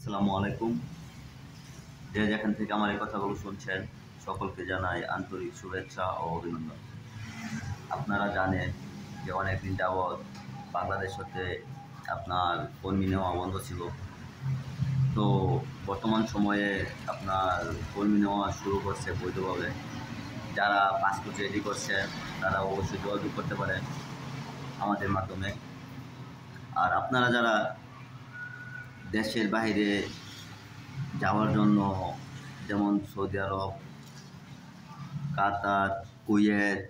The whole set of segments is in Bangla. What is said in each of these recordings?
আসসালামু আলাইকুম। যে যেখান থেকে আমার এই কথাগুলো শুনছেন, সকলকে জানাই আন্তরিক শুভেচ্ছা ও অভিনন্দন। আপনারা জানেন যে অনেকদিন যাবৎ বাংলাদেশ হতে আপনার কর্মী নেওয়া বন্ধ ছিল। তো বর্তমান সময়ে আপনার কর্মী নেওয়া শুরু করছে বৈধভাবে। যারা পাসপোর্ট রেডি করছেন তারা অবশ্যই যোগাযোগ করতে পারেন আমাদের মাধ্যমে। আর আপনারা যারা দেশের বাইরে যাওয়ার জন্য, যেমন সৌদি আরব, কাতার, কুয়েত,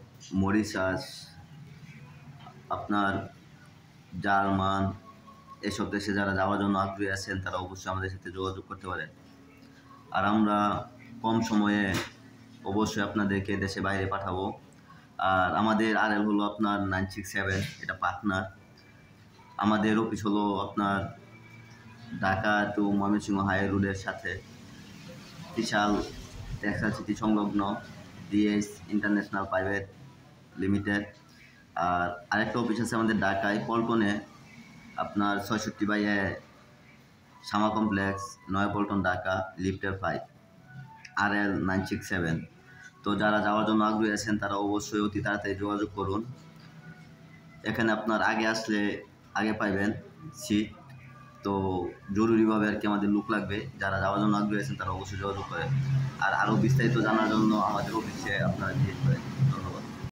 মরিশাস, আপনার জার্মান, এসব দেশে যারা যাওয়ার জন্য আগ্রহী আছেন তারা অবশ্যই আমাদের সাথে যোগাযোগ করতে পারেন। আর আমরা কম সময়ে অবশ্যই আপনাদেরকে দেশে বাইরে পাঠাবো। আর আমাদের আরএল হলো আপনার 967, এটা পাটনার। আমাদের অফিস হলো আপনার ঢাকা টু ময়মনসিংহ হাই রোডের সাথে বিশাল টেক্সটাইল সিটি সংলগ্ন ডিএস ইন্টারন্যাশনাল প্রাইভেট লিমিটেড। আর আরেকটা অফিস আছে আমাদের ঢাকায় পল্টনে, আপনার 66/A শামা কমপ্লেক্স, নয়াপল্টন, ঢাকা, লিফটের 5, আরএল 967। তো যারা যাওয়ার জন্য আগ্রহী আছেন তারা অবশ্যই অতি তাড়াতাড়ি যোগাযোগ করুন। এখানে আপনার আগে আসলে আগে পাইবেন সিট। তো জরুরিভাবে আর কি আমাদের লোক লাগবে। যারা যাওয়ার জন্য আগ্রহী আছেন তারা অবশ্যই যোগাযোগ করেন। আর আরও বিস্তারিত জানার জন্য আমাদের অফিসে আপনারা ভিজিট করেন। ধন্যবাদ।